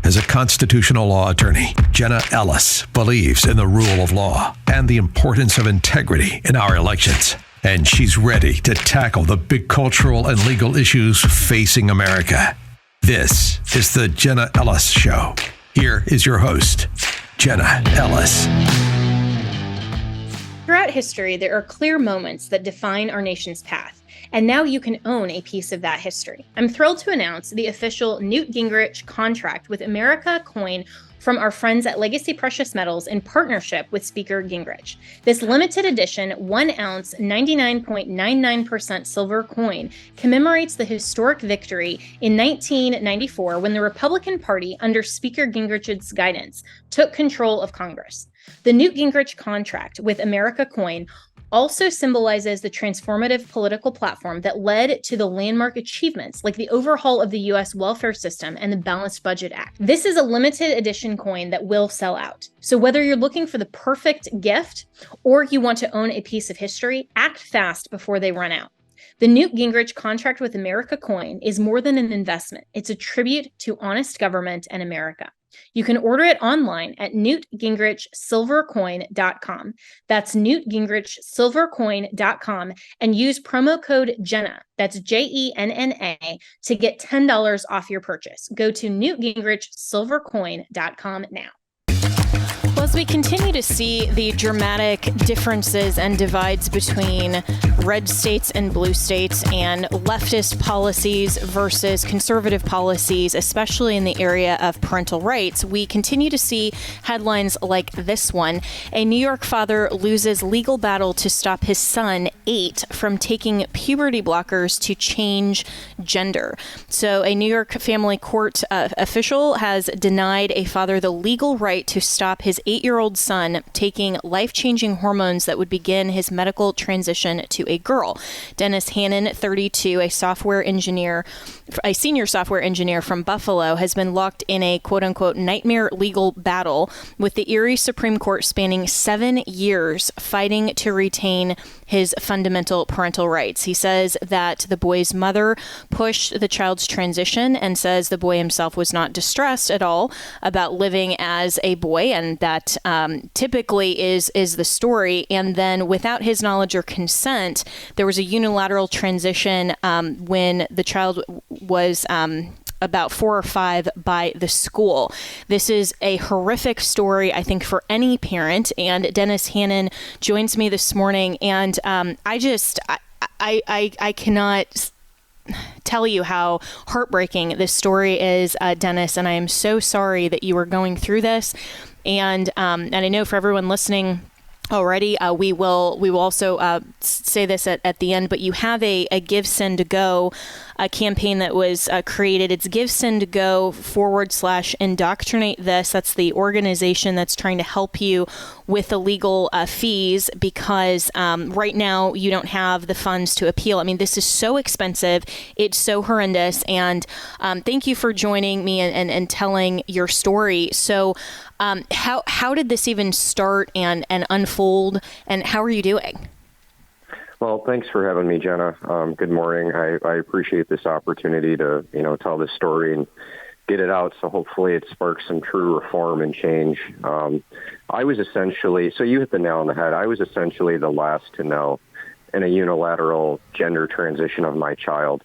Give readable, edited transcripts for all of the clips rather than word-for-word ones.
As a constitutional law attorney, Jenna Ellis believes in the rule of law and the importance of integrity in our elections. And she's ready to tackle the big cultural and legal issues facing America. This is the Jenna Ellis Show. Here is your host, Jenna Ellis. Throughout history, there are clear moments that define our nation's path. And now you can own a piece of that history. I'm thrilled to announce the official Newt Gingrich contract with America coin from our friends at Legacy Precious Metals in partnership with Speaker Gingrich. This limited edition 1 ounce 99.99% silver coin commemorates the historic victory in 1994 when the Republican Party, under Speaker Gingrich's guidance, took control of Congress. The Newt Gingrich contract with America coin also symbolizes the transformative political platform that led to the landmark achievements like the overhaul of the U.S. welfare system and the Balanced Budget Act. This is a limited edition coin that will sell out. So whether you're looking for the perfect gift or you want to own a piece of history, act fast before they run out. The Newt Gingrich contract with America coin is more than an investment. It's a tribute to honest government and America. You can order it online at newtgingrichsilvercoin.com. That's newtgingrichsilvercoin.com and use promo code Jenna, that's Jenna, to get $10 off your purchase. Go to newtgingrichsilvercoin.com now. Well, as we continue to see the dramatic differences and divides between red states and blue states and leftist policies versus conservative policies, especially in the area of parental rights, we continue to see headlines like this one. A New York father loses legal battle to stop his son, 8, from taking puberty blockers to change gender. So a New York family court official has denied a father the legal right to stop his 8-year-old son taking life-changing hormones that would begin his medical transition to a girl. Dennis Hannon, 32, a senior software engineer from Buffalo, has been locked in a quote-unquote nightmare legal battle with the Erie Supreme Court spanning 7 years fighting to retain his fundamental parental rights. He says that the boy's mother pushed the child's transition and says the boy himself was not distressed at all about living as a boy, and that typically is the story. And then without his knowledge or consent, there was a unilateral transition when the child was about 4 or 5 by the school. This is a horrific story, I think, for any parent. And Dennis Hannon joins me this morning. And I cannot tell you how heartbreaking this story is, Dennis. And I am so sorry that you are going through this. And I know for everyone listening already, we will also say this at the end, but you have a Give, Send, Go campaign that was created. It's Give, Send, Go /indoctrinate this. That's the organization that's trying to help you with the legal fees because right now you don't have the funds to appeal. I mean, this is so expensive. It's so horrendous. And thank you for joining me and telling your story. So how did this even start and unfold, and how are you doing? Well, thanks for having me, Jenna. Good morning. I appreciate this opportunity to, tell this story and get it out. So hopefully it sparks some true reform and change. I was essentially, so you hit the nail on the head. I was essentially the last to know in a unilateral gender transition of my child.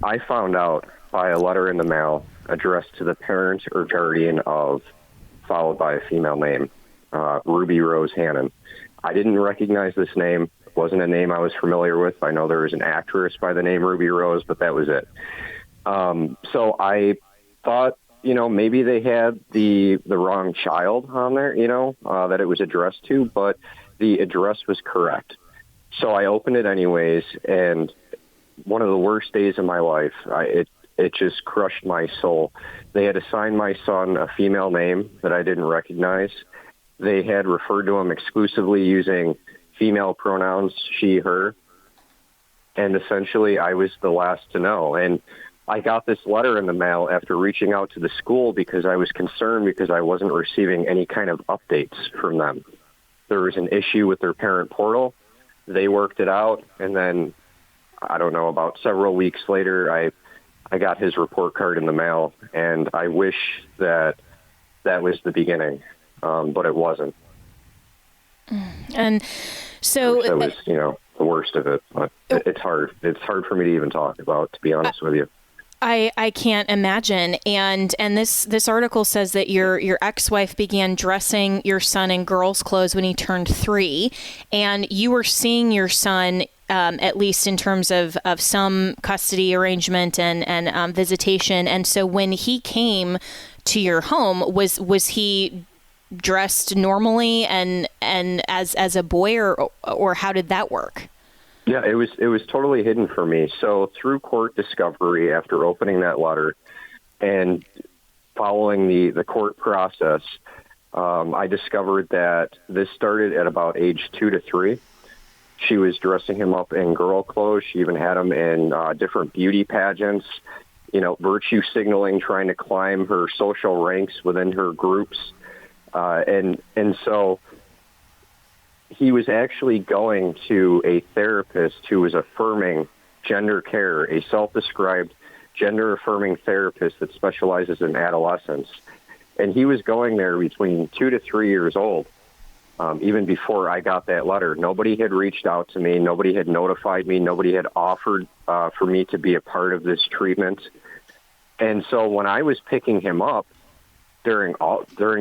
I found out by a letter in the mail addressed to the parent or guardian of, followed by a female name, Ruby Rose Hannon. I didn't recognize this name. It wasn't a name I was familiar with. I know there was an actress by the name Ruby Rose, but that was it. So I thought, maybe they had the wrong child on there, that it was addressed to, but the address was correct. So I opened it anyways, and one of the worst days of my life, it just crushed my soul. They had assigned my son a female name that I didn't recognize. They had referred to him exclusively using female pronouns, she, her. And essentially, I was the last to know. And I got this letter in the mail after reaching out to the school because I was concerned because I wasn't receiving any kind of updates from them. There was an issue with their parent portal. They worked it out. And then, I don't know, about several weeks later, I I got his report card in the mail, and I wish that was the beginning, but it wasn't. And so that was, the worst of it. But it's hard. It's hard for me to even talk about, to be honest with you. I can't imagine. And this article says that your ex-wife began dressing your son in girls' clothes when he turned 3, and you were seeing your son, at least in terms of some custody arrangement and visitation. And so when he came to your home, was he dressed normally and as a boy, or how did that work? Yeah, it was totally hidden for me. So through court discovery, after opening that letter and following the court process, I discovered that this started at about age 2 to 3. She was dressing him up in girl clothes. She even had him in different beauty pageants, virtue signaling, trying to climb her social ranks within her groups. And so he was actually going to a therapist who was affirming gender care, a self-described gender-affirming therapist that specializes in adolescence. And he was going there between 2 to 3 years old, even before I got that letter. Nobody had reached out to me. Nobody had notified me. Nobody had offered for me to be a part of this treatment. And so when I was picking him up during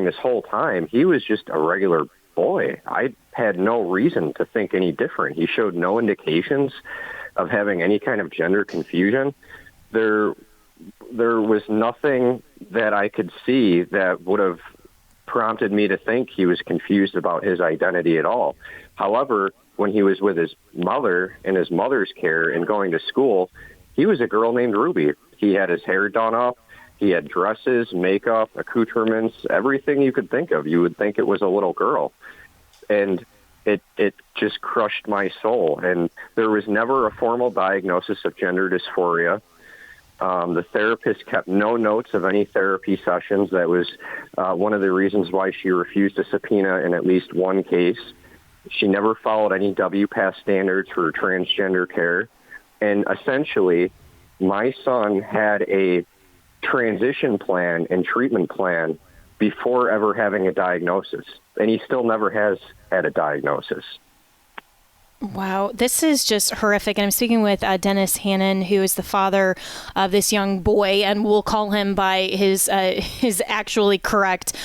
this whole time, he was just a regular boy. I had no reason to think any different. He showed no indications of having any kind of gender confusion. There was nothing that I could see that would have prompted me to think he was confused about his identity at all. However, when he was with his mother in his mother's care and going to school, he was a girl named Ruby. He had his hair done up. He had dresses, makeup, accoutrements, everything you could think of. You would think it was a little girl. And it just crushed my soul. And there was never a formal diagnosis of gender dysphoria. The therapist kept no notes of any therapy sessions. That was one of the reasons why she refused a subpoena in at least one case. She never followed any WPATH standards for transgender care. And essentially, my son had a transition plan and treatment plan before ever having a diagnosis. And he still never has had a diagnosis. Wow, this is just horrific. And I'm speaking with Dennis Hannon, who is the father of this young boy, and we'll call him by his actually correct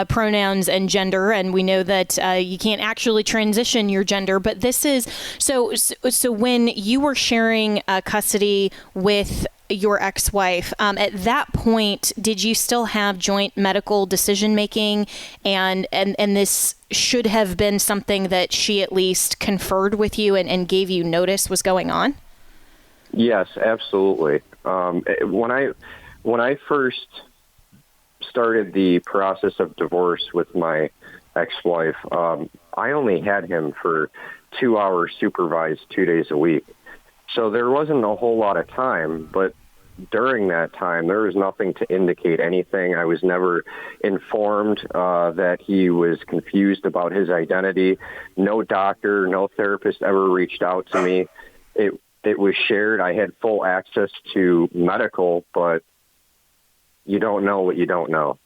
pronouns and gender. And we know that you can't actually transition your gender, but this is so when you were sharing custody with your ex-wife, at that point, did you still have joint medical decision making, and this should have been something that she at least conferred with you and gave you notice was going on? Yes, absolutely. When I first started the process of divorce with my ex-wife, I only had him for 2 hours supervised 2 days a week. So there wasn't a whole lot of time, but during that time, there was nothing to indicate anything. I was never informed that he was confused about his identity. No doctor, no therapist ever reached out to me. It was shared. I had full access to medical, but you don't know what you don't know.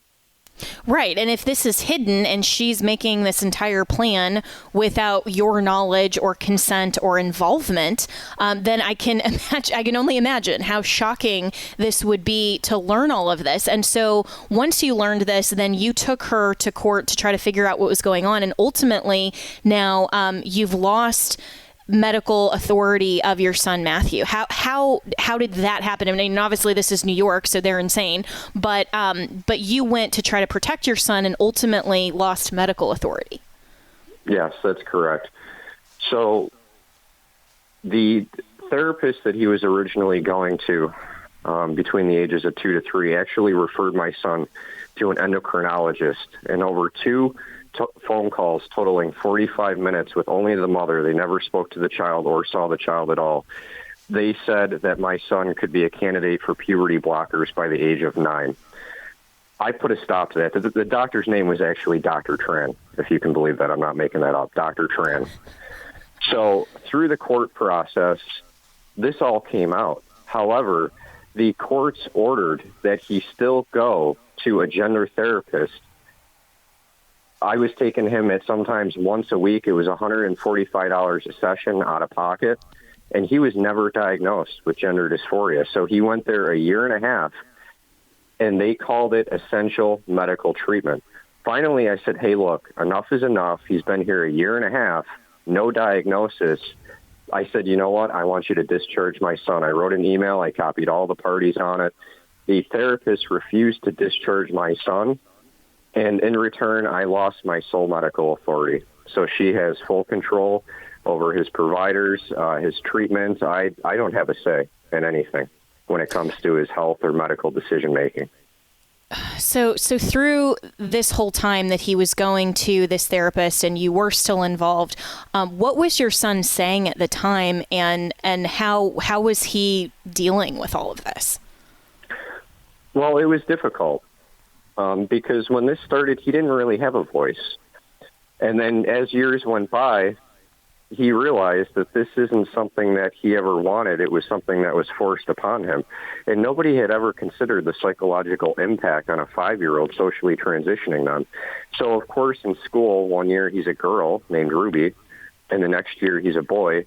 Right. And if this is hidden and she's making this entire plan without your knowledge or consent or involvement, then I can only imagine how shocking this would be to learn all of this. And so once you learned this, then you took her to court to try to figure out what was going on. And ultimately now you've lost medical authority of your son, Matthew. How did that happen? I mean, obviously this is New York, so they're insane, but you went to try to protect your son and ultimately lost medical authority. Yes, that's correct. So the therapist that he was originally going to, between the ages of 2 to 3, actually referred my son to an endocrinologist, and over two phone calls totaling 45 minutes with only the mother. They never spoke to the child or saw the child at all. They said that my son could be a candidate for puberty blockers by the age of 9. I put a stop to that. The doctor's name was actually Dr. Tran, if you can believe that. I'm not making that up. Dr. Tran. So through the court process, this all came out. However, the courts ordered that he still go to a gender therapist. I was taking him at sometimes once a week. It was $145 a session out of pocket, and he was never diagnosed with gender dysphoria. So he went there a year and a half, and they called it essential medical treatment. Finally, I said, hey, look, enough is enough. He's been here a year and a half, no diagnosis. I said, you know what? I want you to discharge my son. I wrote an email. I copied all the parties on it. The therapist refused to discharge my son. And in return, I lost my sole medical authority. So she has full control over his providers, his treatment. I don't have a say in anything when it comes to his health or medical decision-making. So through this whole time that he was going to this therapist and you were still involved, what was your son saying at the time, and how was he dealing with all of this? Well, it was difficult. Because when this started, he didn't really have a voice. And then as years went by, he realized that this isn't something that he ever wanted. It was something that was forced upon him. And nobody had ever considered the psychological impact on a 5-year-old socially transitioning them. So, of course, in school, one year he's a girl named Ruby, and the next year he's a boy.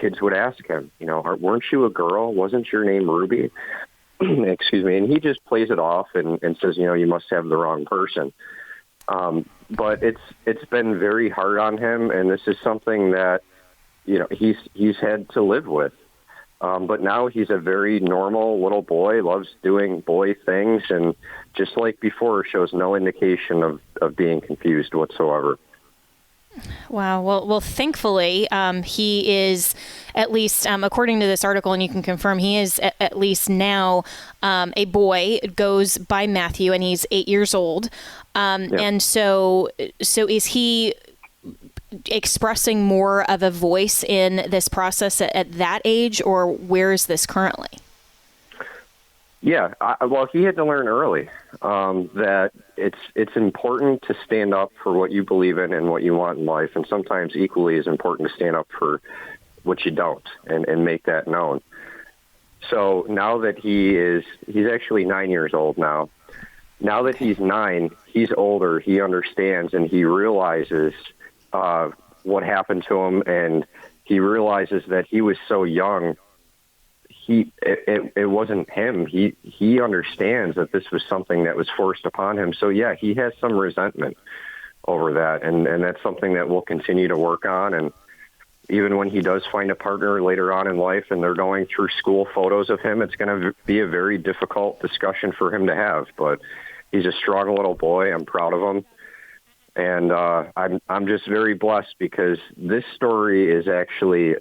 Kids would ask him, weren't you a girl? Wasn't your name Ruby? Excuse me. And he just plays it off and says, you must have the wrong person. But it's been very hard on him, and this is something that, he's had to live with. But now he's a very normal little boy, loves doing boy things, and just like before, shows no indication of being confused whatsoever. Wow. Well, thankfully, he is, at least according to this article, and you can confirm, he is at least now a boy. It goes by Matthew, and he's 8 years old. Yep. And so is he expressing more of a voice in this process at that age, or where is this currently? Yeah, well, he had to learn early that it's important to stand up for what you believe in and what you want in life, and sometimes equally as important to stand up for what you don't and make that known. So now that he's actually 9 years old now. Now that he's 9, he's older, he understands, and he realizes what happened to him, and he realizes that he was so young. It wasn't him. He understands that this was something that was forced upon him. So yeah, he has some resentment over that, and that's something that we'll continue to work on. And even when he does find a partner later on in life and they're going through school photos of him, it's going to be a very difficult discussion for him to have. But he's a strong little boy. I'm proud of him. And I'm just very blessed because this story is actually,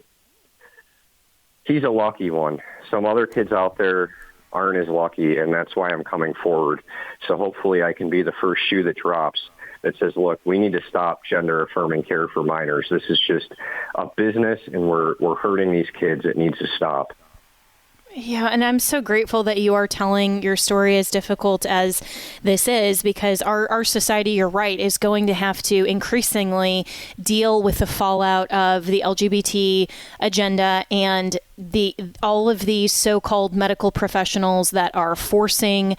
he's a lucky one. Some other kids out there aren't as lucky, and that's why I'm coming forward. So hopefully I can be the first shoe that drops that says, look, we need to stop gender-affirming care for minors. This is just a business, and we're hurting these kids. It needs to stop. Yeah, and I'm so grateful that you are telling your story, as difficult as this is, because our society, you're right, is going to have to increasingly deal with the fallout of the LGBT agenda and all of these so-called medical professionals that are forcing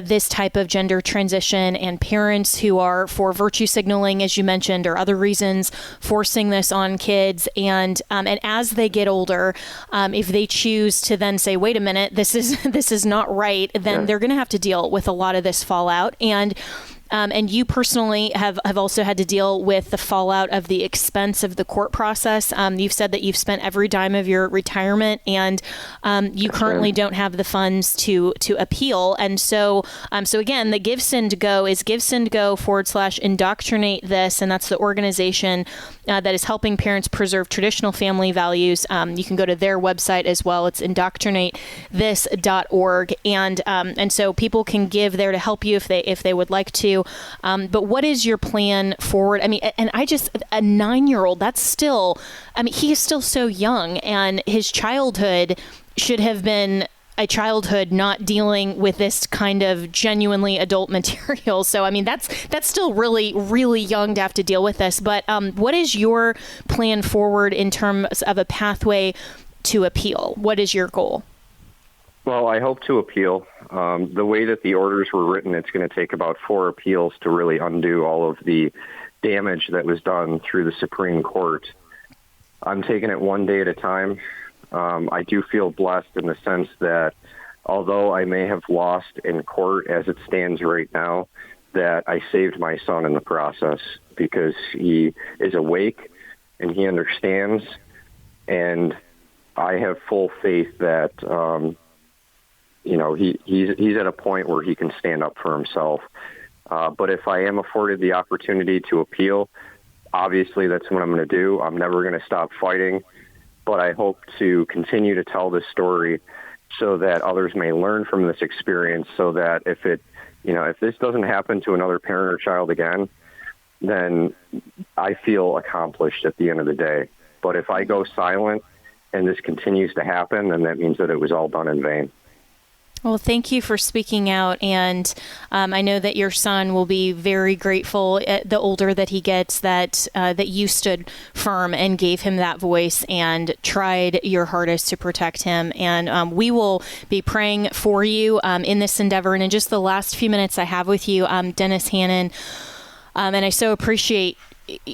this type of gender transition, and parents who are, for virtue signaling, as you mentioned, or other reasons, forcing this on kids. And as they get older, if they choose to then say, wait a minute, this is not right, then they're going to have to deal with a lot of this fallout. And you personally have also had to deal with the fallout of the expense of the court process. You've said that you've spent every dime of your retirement, and you currently don't have the funds to appeal. And so again, the Give Send Go is GiveSendGo/indoctrinate this, and that's the organization that is helping parents preserve traditional family values. You can go to their website as well. It's indoctrinatethis.org, and so people can give there to help you if they would like to. But what is your plan forward? I mean, and a 9-year-old, that's still, he is still so young, and his childhood should have been a childhood not dealing with this kind of genuinely adult material. So, that's still really, really young to have to deal with this. But what is your plan forward in terms of a pathway to appeal? What is your goal? Well, I hope to appeal. The way that the orders were written, it's going to take about 4 appeals to really undo all of the damage that was done through the Supreme Court. I'm taking it one day at a time. I do feel blessed in the sense that although I may have lost in court as it stands right now, that I saved my son in the process because he is awake and he understands, and I have full faith that he's at a point where he can stand up for himself. But if I am afforded the opportunity to appeal, obviously that's what I'm going to do. I'm never going to stop fighting, but I hope to continue to tell this story so that others may learn from this experience, so that if this doesn't happen to another parent or child again, then I feel accomplished at the end of the day. But if I go silent and this continues to happen, then that means that it was all done in vain. Well, thank you for speaking out, and I know that your son will be very grateful the older that he gets that you stood firm and gave him that voice and tried your hardest to protect him. And we will be praying for you in this endeavor. And in just the last few minutes I have with you, Dennis Hannon, and I so appreciate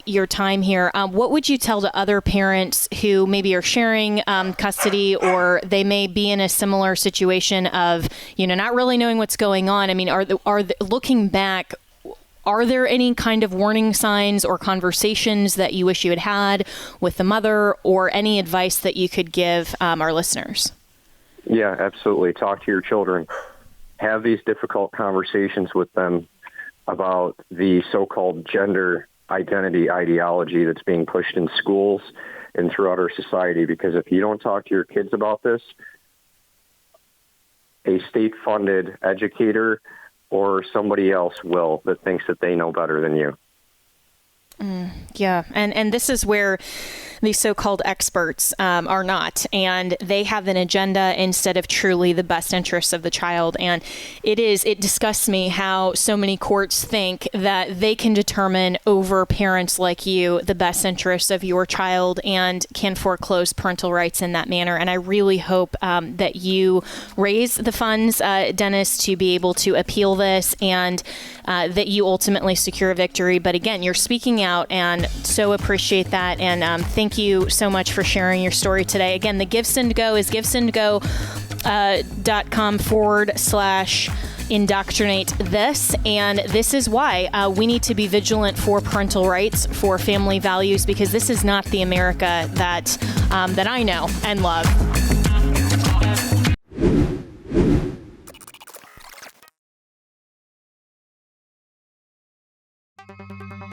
your time here. What would you tell to other parents who maybe are sharing custody, or they may be in a similar situation of, not really knowing what's going on? I mean, looking back, are there any kind of warning signs or conversations that you wish you had had with the mother, or any advice that you could give our listeners? Yeah, absolutely. Talk to your children. Have these difficult conversations with them about the so-called gender identity ideology that's being pushed in schools and throughout our society. Because if you don't talk to your kids about this, a state-funded educator or somebody else will that thinks that they know better than you. Yeah. And this is where these so-called experts are not, and they have an agenda instead of truly the best interests of the child. And it disgusts me how so many courts think that they can determine over parents like you the best interests of your child and can foreclose parental rights in that manner. And I really hope that you raise the funds, Dennis, to be able to appeal this, and that you ultimately secure a victory. But again, you're speaking out, and so appreciate that. And thank you so much for sharing your story today. Again, the GiveSend Go is givesendgo.com/indoctrinate this. And this is why we need to be vigilant for parental rights, for family values, because this is not the America that I know and love.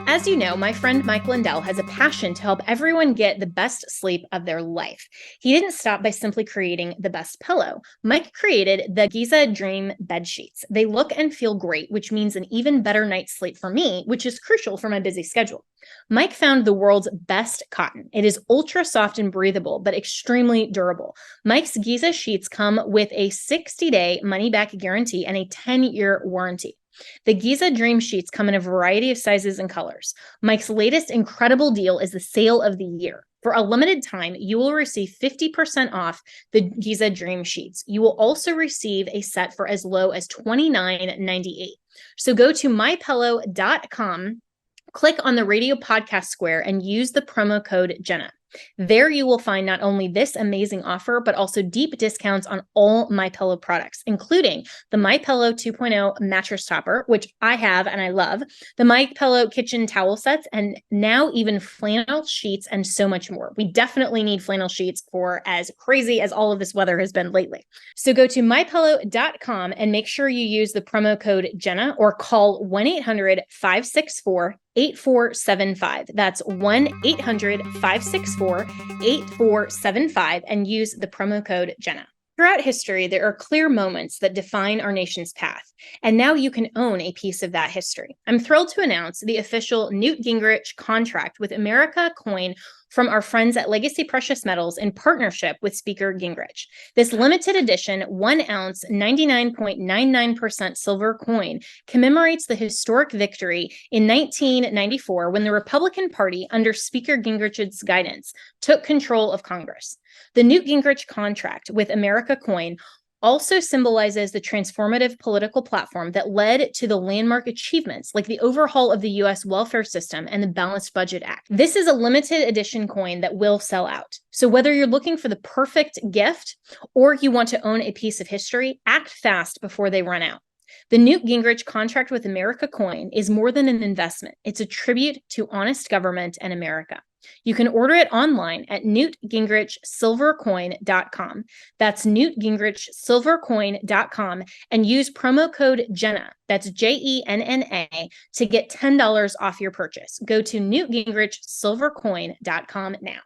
As you know, my friend Mike Lindell has a passion to help everyone get the best sleep of their life. He didn't stop by simply creating the best pillow. Mike created the Giza Dream bed sheets. They look and feel great, which means an even better night's sleep for me, which is crucial for my busy schedule. Mike found the world's best cotton. It is ultra soft and breathable, but extremely durable. Mike's Giza sheets come with a 60-day money-back guarantee and a 10-year warranty. The Giza Dream Sheets come in a variety of sizes and colors. Mike's latest incredible deal is the sale of the year. For a limited time, you will receive 50% off the Giza Dream Sheets. You will also receive a set for as low as $29.98. So go to mypillow.com, click on the radio podcast square, and use the promo code Jenna. There you will find not only this amazing offer, but also deep discounts on all MyPillow products, including the MyPillow 2.0 mattress topper, which I have and I love, the MyPillow kitchen towel sets, and now even flannel sheets and so much more. We definitely need flannel sheets for as crazy as all of this weather has been lately. So go to mypillow.com and make sure you use the promo code Jenna or call 1-800-564-8475. That's 1-800-564-8475 and use the promo code Jenna. Throughout history, there are clear moments that define our nation's path, and now you can own a piece of that history. I'm thrilled to announce the official Newt Gingrich contract with America coin from our friends at Legacy Precious Metals in partnership with Speaker Gingrich. This limited edition 1 ounce 99.99% silver coin commemorates the historic victory in 1994 when the Republican Party, under Speaker Gingrich's guidance, took control of Congress. The Newt Gingrich contract with America coin also symbolizes the transformative political platform that led to the landmark achievements like the overhaul of the U.S. welfare system and the Balanced Budget Act. This is a limited edition coin that will sell out. So whether you're looking for the perfect gift or you want to own a piece of history, act fast before they run out. The Newt Gingrich Contract with America coin is more than an investment. It's a tribute to honest government and America. You can order it online at newtgingrichsilvercoin.com. That's newtgingrichsilvercoin.com and use promo code Jenna, that's JENNA, to get $10 off your purchase. Go to newtgingrichsilvercoin.com now.